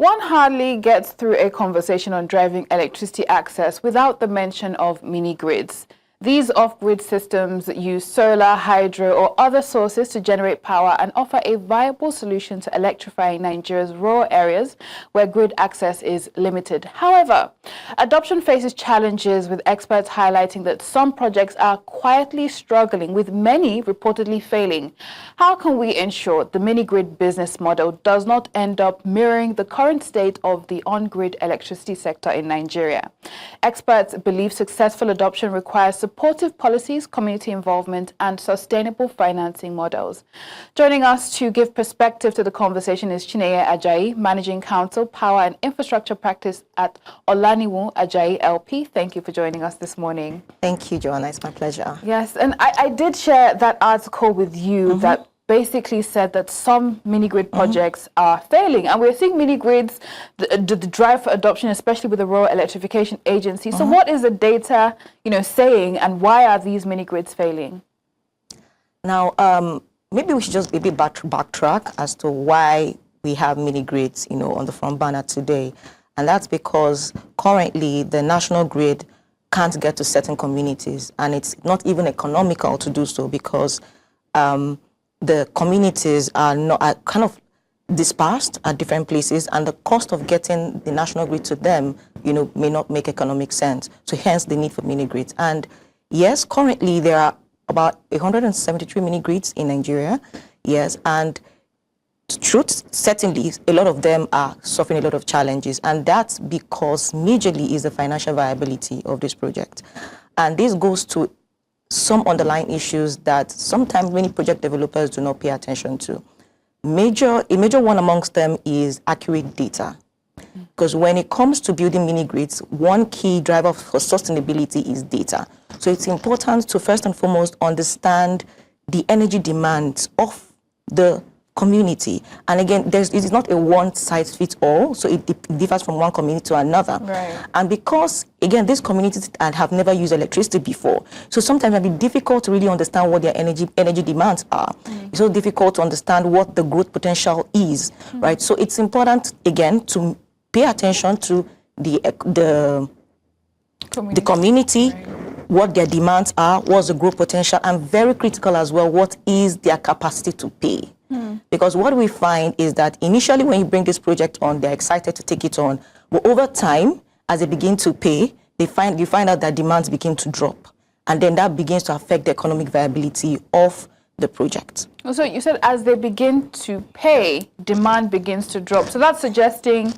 One hardly gets through a conversation on driving electricity access without the mention of mini-grids. These off-grid systems use solar, hydro, or other sources to generate power and offer a viable solution to electrifying Nigeria's rural areas where grid access is limited. However, adoption faces challenges, with experts highlighting that some projects are quietly struggling, with many reportedly failing. How can we ensure the mini-grid business model does not end up mirroring the current state of the on-grid electricity sector in Nigeria? Experts believe successful adoption requires supportive policies, community involvement, and sustainable financing models. Joining us to give perspective to the conversation is Chinenye Ajayi, Managing Counsel, Power and Infrastructure Practice at Olaniwun Ajayi LP. Thank you for joining us this morning. Thank you, Joanna. It's my pleasure. Yes, and I did share that article with you that basically said that some mini-grid projects are failing, and we're seeing mini-grids, the drive for adoption, especially with the Rural Electrification Agency. So what is the data, saying, and why are these mini-grids failing? Now, maybe we should just maybe backtrack as to why we have mini-grids, on the front burner today. And that's because currently the national grid can't get to certain communities, and it's not even economical to do so because the communities are kind of dispersed at different places, and the cost of getting the national grid to them, may not make economic sense. So hence the need for mini grids. And yes, currently there are about 173 mini grids in Nigeria. Yes, and truth, certainly a lot of them are suffering a lot of challenges, and that's because majorly is the financial viability of this project. And this goes to some underlying issues that sometimes many project developers do not pay attention to. A major one amongst them is accurate data. Because when it comes to building mini grids, one key driver for sustainability is data. So it's important to first and foremost understand the energy demands of the community. And again, it is not a one-size-fits-all, so it differs from one community to another. Right. And because, again, these communities have never used electricity before, so sometimes it can be difficult to really understand what their energy demands are. It's so difficult to understand what the growth potential is, right? So it's important, again, to pay attention to the community, right, what their demands are, what's the growth potential, and very critical as well, what is their capacity to pay. Because what we find is that initially when you bring this project on, they're excited to take it on. But over time, as they begin to pay, you find out that demands begin to drop. And then that begins to affect the economic viability of the project. So you said as they begin to pay, demand begins to drop. So that's suggesting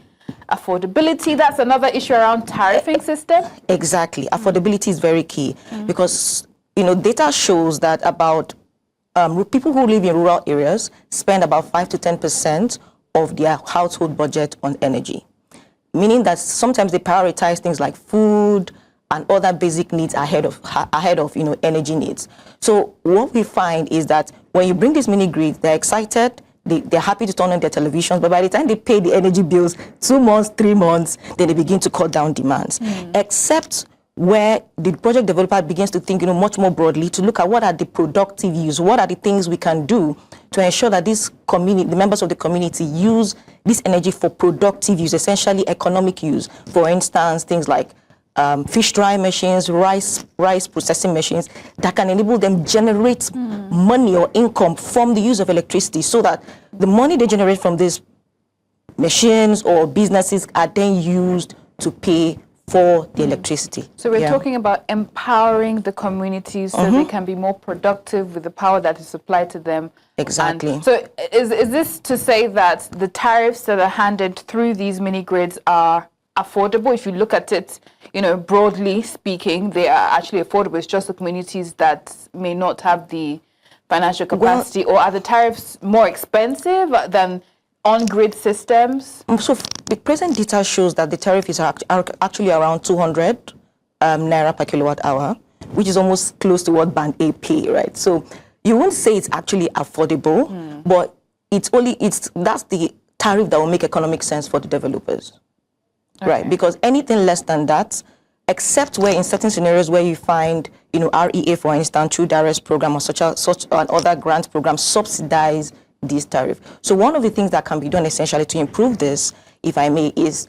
affordability. That's another issue around tariffing system. Exactly. Affordability is very key because, data shows that about people who live in rural areas spend about 5 to 10% of their household budget on energy, meaning that sometimes they prioritize things like food and other basic needs ahead of energy needs. So what we find is that when you bring these mini grids, they're excited, they're happy to turn on their televisions, but by the time they pay the energy bills, 2 months, 3 months, then they begin to cut down demands. Except where the project developer begins to think, much more broadly, to look at what are the productive use, what are the things we can do to ensure that the members of the community use this energy for productive use, essentially economic use. For instance, things like fish drying machines, rice processing machines that can enable them generate money or income from the use of electricity, so that the money they generate from these machines or businesses are then used to pay for the electricity. So we're talking about empowering the communities so they can be more productive with the power that is supplied to them. Exactly. And so is this to say that the tariffs that are handed through these mini grids are affordable? If you look at it, broadly speaking, they are actually affordable. It's just the communities that may not have the financial capacity. Or are the tariffs more expensive than on-grid systems? So the present data shows that the tariff is actually around 200 naira per kilowatt hour, which is almost close to what Band A pay, right? So you won't say it's actually affordable, but that's the tariff that will make economic sense for the developers, right? Because anything less than that, except where in certain scenarios where you find, REA, for instance, through DARES program or such and other grant programs subsidize this tariff. So one of the things that can be done essentially to improve this, if I may, is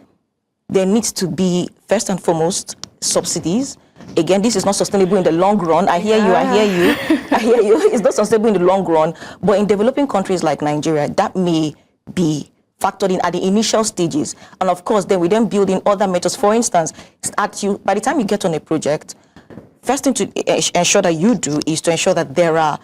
there needs to be, first and foremost, subsidies. Again, this is not sustainable in the long run. I hear you, I hear you, I hear you. It's not sustainable in the long run. But in developing countries like Nigeria, that may be factored in at the initial stages. And of course, then we then build in other methods. For instance, by the time you get on a project, first thing to ensure that you do is to ensure that there are,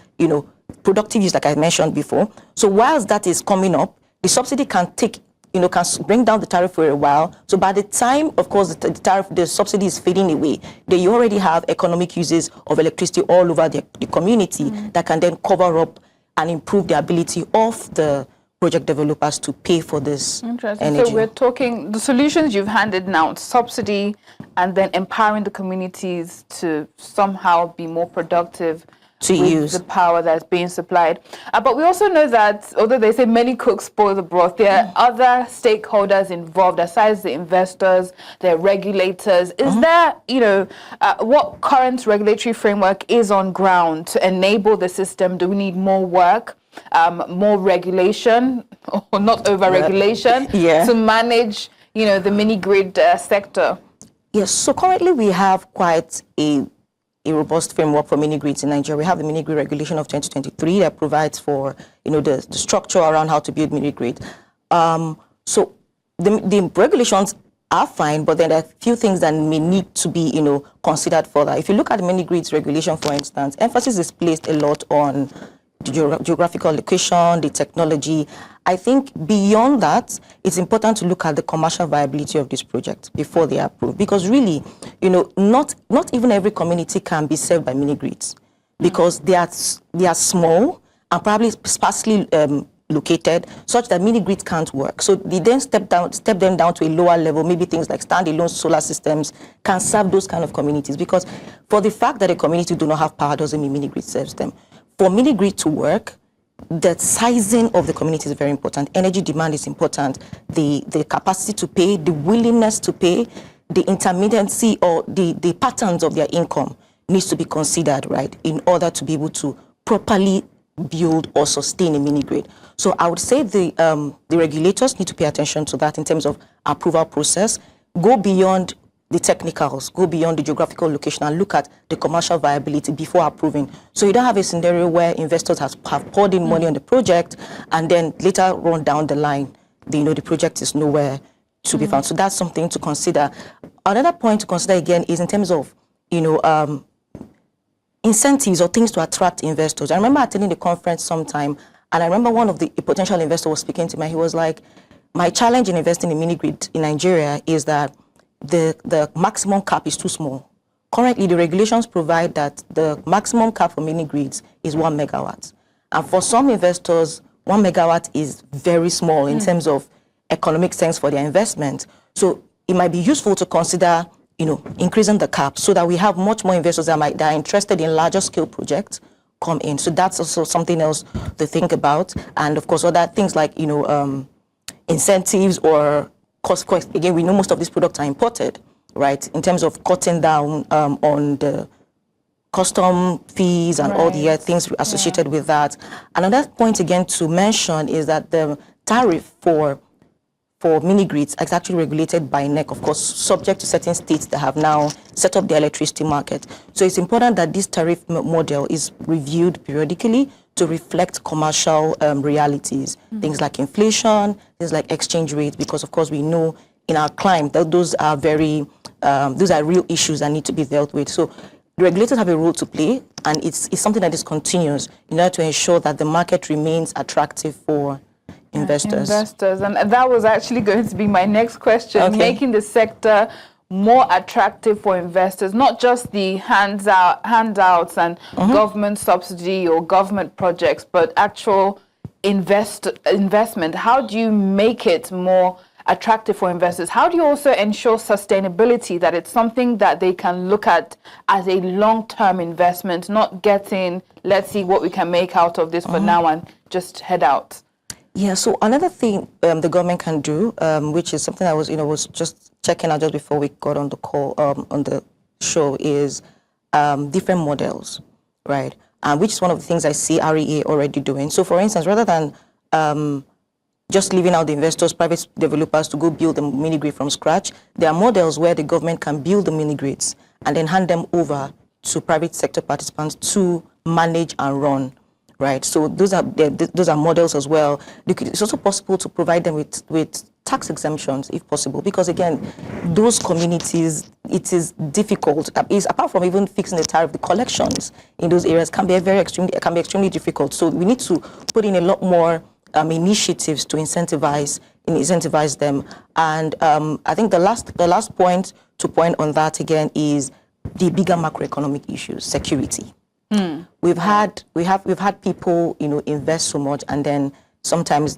productive use, like I mentioned before. So whilst that is coming up, the subsidy can take, can bring down the tariff for a while. So by the time, of course, the subsidy is fading away, then you already have economic uses of electricity all over the community that can then cover up and improve the ability of the project developers to pay for this energy. So we're talking the solutions you've handed now, subsidy, and then empowering the communities to somehow be more productive to use the power that's being supplied. But we also know that, although they say many cooks spoil the broth, there are other stakeholders involved, aside the investors, the regulators. Is there, what current regulatory framework is on ground to enable the system? Do we need more work, more regulation, or not over-regulation, to manage, the mini-grid sector? Yes, so currently we have quite a robust framework for mini-grids in Nigeria. We have the mini-grid regulation of 2023 that provides for, the structure around how to build mini-grid. So the regulations are fine, but then there are a few things that may need to be, considered further. If you look at the mini-grids regulation, for instance, emphasis is placed a lot on the geographical location, the technology. I think beyond that, it's important to look at the commercial viability of this project before they are approved. Because really, not even every community can be served by mini-grids because they are small and probably sparsely located, such that mini-grids can't work. So they then step them down to a lower level. Maybe things like standalone solar systems can serve those kind of communities. Because for the fact that a community do not have power doesn't mean mini-grid serves them. For mini-grid to work, the sizing of the community is very important. Energy demand is important. The capacity to pay, the willingness to pay, the intermittency or the patterns of their income needs to be considered, right, in order to be able to properly build or sustain a mini-grid. So I would say the regulators need to pay attention to that in terms of approval process, go beyond the technicals, go beyond the geographical location and look at the commercial viability before approving. So you don't have a scenario where investors have poured in money on the project and then later run down the line, the project is nowhere to be found. So that's something to consider. Another point to consider again is in terms of, incentives or things to attract investors. I remember attending the conference sometime and I remember one of the potential investors was speaking to me. He was like, my challenge in investing in mini-grid in Nigeria is that the maximum cap is too small. Currently, the regulations provide that the maximum cap for mini-grids is 1 megawatt. And for some investors, 1 megawatt is very small in terms of economic sense for their investment. So it might be useful to consider, increasing the cap so that we have much more investors that are interested in larger scale projects come in. So that's also something else to think about. And of course, other things like, incentives or cost, again, we know most of these products are imported, right? In terms of cutting down on the custom fees and all the other things associated with that. Another point again to mention is that the tariff for mini-grids is actually regulated by NEC, of course, subject to certain states that have now set up the electricity market. So it's important that this tariff model is reviewed periodically to reflect commercial realities, things like inflation, things like exchange rates, because of course we know in our climate that those are real issues that need to be dealt with. So the regulators have a role to play, and it's something that is continuous in order to ensure that the market remains attractive for investors. And that was actually going to be my next question, making the sector more attractive for investors, not just the handouts and government subsidy or government projects, but actual investment. How do you make it more attractive for investors? How do you also ensure sustainability, that it's something that they can look at as a long-term investment, not getting, let's see what we can make out of this for now and just head out? Yeah, so another thing the government can do, which is something I was just checking out just before we got on the call, on the show, is different models, right? Which is one of the things I see REA already doing. So for instance, rather than just leaving out the investors, private developers to go build the mini grid from scratch. There are models where the government can build the mini grids and then hand them over to private sector participants to manage and run, right? So those are models as well. It's also possible to provide them with tax exemptions if possible, because again, those communities, it is difficult. Apart from even fixing the tariff, the collections in those areas can be extremely difficult. So we need to put in a lot more initiatives to incentivize them. And I think the last point to point on that again is the bigger macroeconomic issues, security. We've had people, invest so much, and then sometimes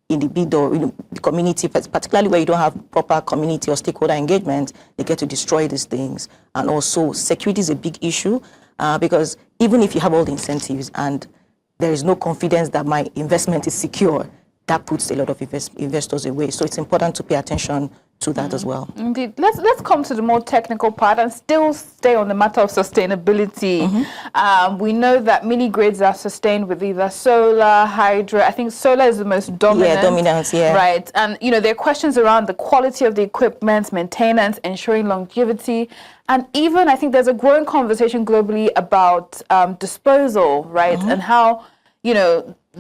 in the bid or the community, particularly where you don't have proper community or stakeholder engagement, they get to destroy these things. And also, security is a big issue because even if you have all the incentives and there is no confidence that my investment is secure, that puts a lot of investors away. So it's important to pay attention to that as well. Indeed. Let's come to the more technical part and still stay on the matter of sustainability. We know that mini grids are sustained with either solar, hydro. I think solar is the most dominant. Yeah, dominant, yeah. Right. And, there are questions around the quality of the equipment, maintenance, ensuring longevity. And even, I think there's a growing conversation globally about disposal, right? And how,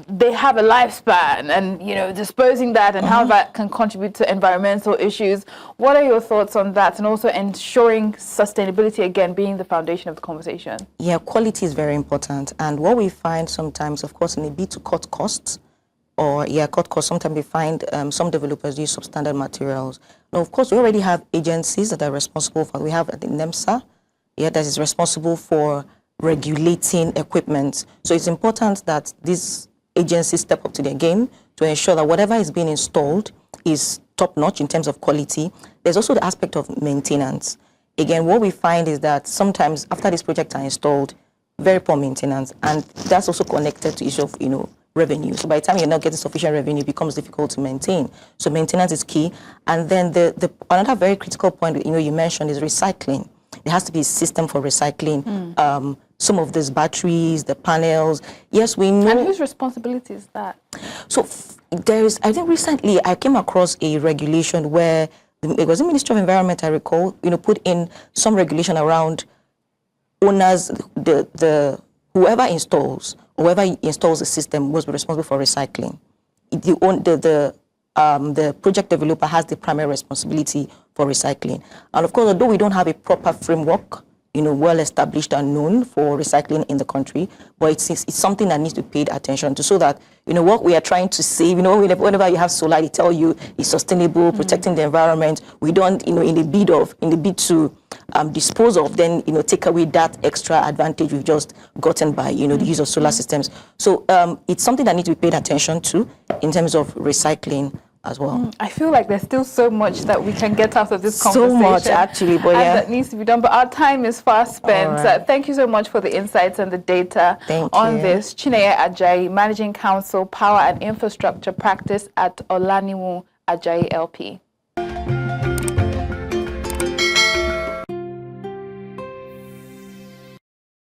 they have a lifespan and, disposing that and how that can contribute to environmental issues. What are your thoughts on that? And also ensuring sustainability, again, being the foundation of the conversation. Yeah, quality is very important. And what we find sometimes, of course, in a bid to cut costs, sometimes we find some developers use substandard materials. Now, of course, we already have agencies that are responsible for, we have the NEMSA, that is responsible for regulating equipment. So it's important that these agencies step up to their game to ensure that whatever is being installed is top-notch in terms of quality. There's also the aspect of maintenance. Again, what we find is that sometimes after these projects are installed, very poor maintenance, and that's also connected to issue of, revenue. So by the time you're not getting sufficient revenue, it becomes difficult to maintain. So maintenance is key. And then another very critical point, you mentioned is recycling. There has to be a system for recycling. Some of these batteries, the panels. Yes, we know. And whose responsibility is that? So I think recently I came across a regulation where it was the Ministry of Environment, I recall, put in some regulation around owners, whoever installs the system was responsible for recycling. The project developer has the primary responsibility for recycling. And of course, although we don't have a proper framework, well established and known for recycling in the country, but it's something that needs to be paid attention to, so that, what we are trying to save, whenever you have solar, they tell you it's sustainable, protecting the environment. We don't, in the bid to dispose of, then, take away that extra advantage we've just gotten by, the use of solar systems. So it's something that needs to be paid attention to in terms of recycling as well. I feel like there's still so much that we can get out of this conversation. So much, actually, but yeah. That needs to be done, but our time is fast spent. Right. Thank you so much for the insights and the data on this. Chinenye Ajayi, Managing Counsel, Power and Infrastructure Practice at Olaniwun Ajayi LP.